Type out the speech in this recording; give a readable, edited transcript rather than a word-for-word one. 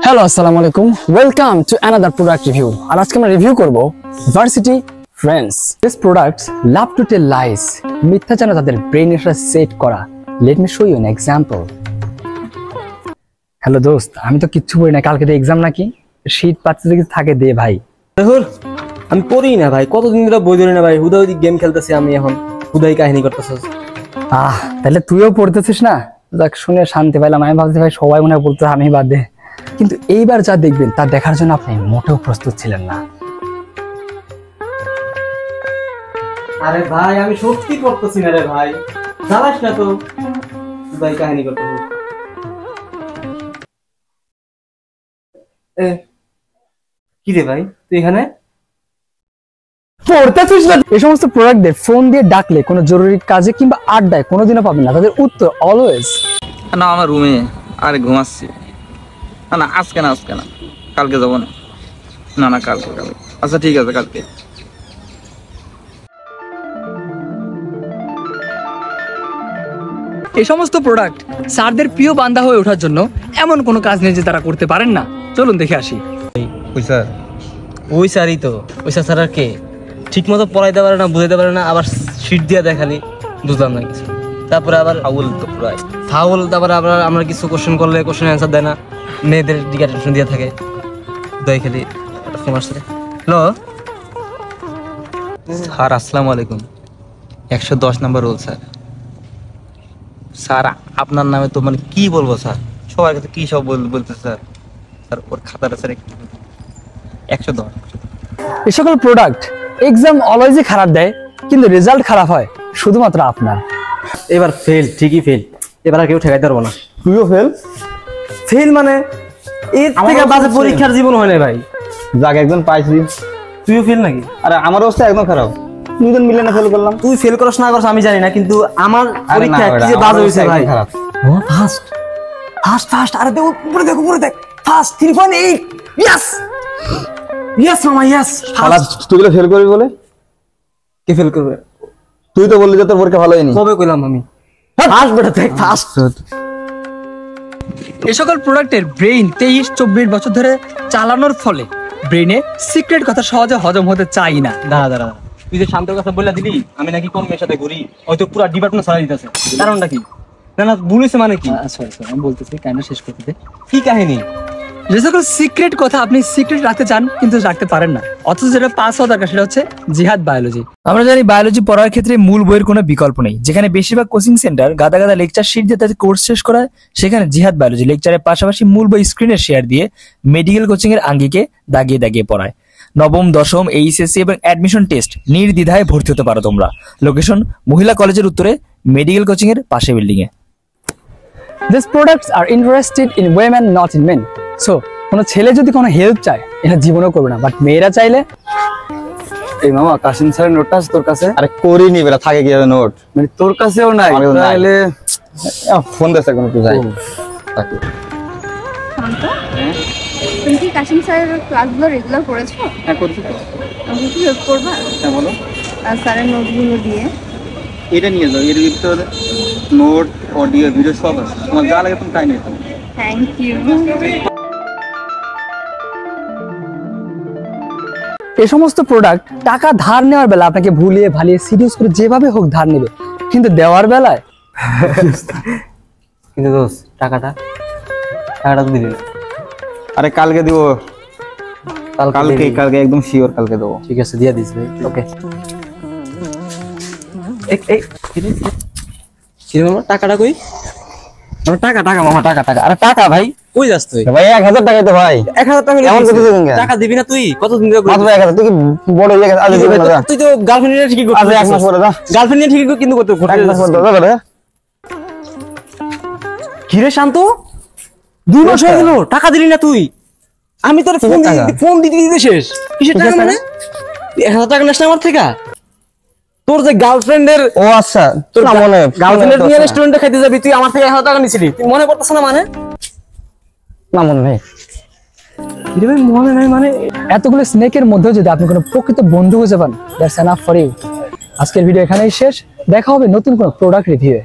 Hello আসসালামু আলাইকুম, welcome to another product review. আর আজকে আমরা রিভিউ করব varsity friends. This products love to tell lies, মিথ্যা যেন তাদের ব্রেনের সাথে সেট করা। Let me show you an example. Hello দোস্ত, আমি তো কিচ্ছু পড়ি না, কালকে তো এক্সাম নাকি? শীত পাচ্ছে যদি থাকে দে ভাই। দেখুন আমি পড়ি না ভাই, কতদিন ধরে বই ধরি না ভাই, হুদাহুদি গেম খেলতেছি আমি, এখন হুদাই কাহিনী করতেছিস। তাহলে তুইও পড়তেছিস না? দেখ, শুনে শান্তি পাইলাম। আমি ভাবছি ভাই সবাই মনে হয় পড়তে, আমি বাদ দে। কিন্তু এইবার যা দেখবেন তা দেখার জন্য আপনি মোটেও প্রস্তুত ছিলেন না। আরে ভাই আমি সত্যি পড়তেছি না রে ভাই, জানাস না তো হুদাই কাহিনী করতেছিস। কি রে ভাই তুই এখানে পড়তেছিস না? এই সমস্ত প্রোডাক্টদের ফোন দিয়ে ডাকলে কোনো জরুরি কাজে কিংবা আড্ডায় কোনোদিনও পাবেন না তাদের উত্তর অলওয়েজ না। আমার রুমে আরে ঘুমাচ্ছি। না আজকে না কালকে যাবো না। না কালকে। আচ্ছা ঠিক আছে কালকে। এই সমস্ত প্রোডাক্ট স্যারদের প্রিয় বান্দা হয়ে ওঠার জন্য এমন কোনো কাজ নেই যে তারা করতে পারেন না। চলুন দেখে আসি। ওই স্যারই তো, ওই স্যার আর কে? ঠিক মতো পড়াইতে পারে না, বুঝাইতে পারে না, আবার শিট দিয়ে দেখালি বুঝলাম না কিছু। তারপরে আবার ফাউল তো পুরাই ফাউল। তারপরে আবার আমরা কিছু কোশ্চেন করলে কোশ্চেন অ্যান্সার দেয় না, মেয়েদের দিকে টেনশন দিয়ে থাকে। দই খালি ফোন আসছে। হ্যালো স্যার আসসালামু আলাইকুম। 110 নম্বর রোল স্যার। স্যার আপনার নামে তো মানে কি বলবো স্যার, সবার কাছে কি সব বলতে স্যার। স্যার ওর খাতাটা স্যার 110। এই সকল প্রোডাক্ট এক্সাম অলওয়েজই খারাপ দেয়, কিন্তু রেজাল্ট খারাপ হয় শুধুমাত্র আপনার। এবার ফেল, ঠিকই ফেল। এবার আর কেউ ঠেকাইতে পারবো না। তুইও ফেল? ফেল মানে এর থেকে বাজে পরীক্ষার জীবন হয় না ভাই। যাক একজন পাইছি। তুইও ফেল নাকি? আরে আমার অবস্থা একদম খারাপ, দুজন মিলে না ফেল করলাম। তুই ফেল করছ না করছ আমি জানি না, কিন্তু আমার পরীক্ষা কি যে বাজে হইছে ভাই। ও ফার্স্ট ফার্স্ট ফার্স্ট। আরে দেখো উপরে দেখ ফার্স্ট 3.8। ইয়েস ইয়েস মামা ইয়েস। শালা তুই বলে ফেল করবি বলে? কে ফেল করবে? তুই তো বললি যে তোর পরীক্ষা ভালো হয়নি। কবে কইলাম আমি? ফার্স্ট বেটা দেখ ফার্স্ট। এই সকল প্রোডাক্টের ব্রেইন 23-24 বছর ধরে চালানোর ফলে ব্রেইনে সিক্রেট কথা সহজে হজম হতে চাই না। দাঁড়া তুই যে শান্ত কথা বললা দিলি, আমি নাকি কোন মেয়ের সাথে ঘুরি, হয়তো পুরো ডিপার্টমেন্ট ছড়াই দিতেছে। কারণটা কি? না বলেছে মানে কি? সরি আমি বলতেছি, কাহিনী শেষ করতে দে। কি কাহিনী? যে সকল সিক্রেট কথা আপনি সিক্রেট রাখতে চান কিন্তু রাখতে পারেন না, অথচ যেটা পাস হওয়া দরকার সেটা হচ্ছে জিহাদ বায়োলজি। আমরা জানি বায়োলজি পড়ার ক্ষেত্রে মূল বইয়ের কোনো বিকল্প নেই। যেখানে বেশিরভাগ কোচিং সেন্টার গাদা লেকচার শিট দিয়ে তাদের কোর্স শেষ করায়, সেখানে জিহাদ বায়োলজি লেকচারের পাশাপাশি মূল বই স্ক্রিনে শেয়ার দিয়ে মেডিকেল কোচিং এর আঙ্গিকে দাগিয়ে পড়ায়। নবম, দশম, এইচএসসি এবং অ্যাডমিশন টেস্ট নির্দ্বিধায় ভর্তি হতে পারো তোমরা। লোকেশন মহিলা কলেজের উত্তরে, মেডিকেল কোচিং এর পাশে building A. These products are interested in women, not in men. So কোনো ছেলে যদি কোনো হেল্প চায় এটা জীবনেও করবে না, বাট মেয়েরা চাইলে। এই মামা কাশিম স্যারের নোটটা আছে তোর কাছে? আরে করিনি বেটা, থাকে কিভাবে নোট? মানে তোর কাছেও নাই? তাহলে ফোন দেশ এখন একটু যাই। তুমি কি কাশিম স্যারের ক্লাসগুলো রেগুলার করেছো? হ্যাঁ করছি তো। আমাকে কি হেল্প করবা? হ্যাঁ বলো। স্যারের নোটগুলো দিয়ে এটা নিয়ে যাও, এর ভিতরে নোট, অডিও, ভিডিও সব আছে। তোমার যা লাগে তুমি তাই নিয়ে যাও। Thank you. এই সমস্ত প্রোডাক্ট টাকা ধার নেওয়ার বেলা আপনাকে ভুলিয়ে ভালিয়ে সিরিয়াস করে যেভাবে হোক ধার নেবে, কিন্তু দেওয়ার বেলায় কিন্তু দোস্ত টাকাটা তো দিবি না। আরে কালকে দিব। কালকে একদম শিওর কালকে দেবো। ঠিক আছে দিয়ে দিস ভাই। ওকে টাকাটা কই? টাকা মামা টাকা। আরে টাকা ভাই কই যাস তুই? ভাই 1000 টাকাই তো ভাই। 1000 টাকা এমন করতেছিস কেন? টাকা দিবি না তুই? কতদিন ধরে মাত্র 1000। তুই কি বড় হয়ে গেছিস? আজ দিবি না? তুই তো গার্লফ্রেন্ড নিয়ে ঠিকই করছিস। আজ এক মাস পরে যা। গার্লফ্রেন্ড নিয়ে ঠিকই কিন্তু করতে 1 মাস পরে দাও বেটা। কি রে শান্ত, 2 মাস হয়ে গেল টাকা দিলি না তুই? আমি তোর ফোন দিতে শেষ। কিসের টাকা মানে? 1000 টাকা নেস না আমার থেকে? তোর যে গার্লফ্রেন্ডের, ও আচ্ছা তোর না মনে গার্লফ্রেন্ডের নিয়ে রেস্টুরেন্টে খাইতে যাবি, তুই আমার থেকে 1000 টাকা নিছিলি, তুই মনে পড়তেছ না? মানে না মনে নেই। মনে নাই মানে? এতগুলো স্নেকের মধ্যেও যদি আপনি কোনো প্রকৃত বন্ধু খুঁজে পান, দ্যাটস এনাফ ফর ইউ। আজকের ভিডিও এখানেই শেষ। দেখা হবে নতুন কোনো প্রোডাক্ট রিভিউয়ে।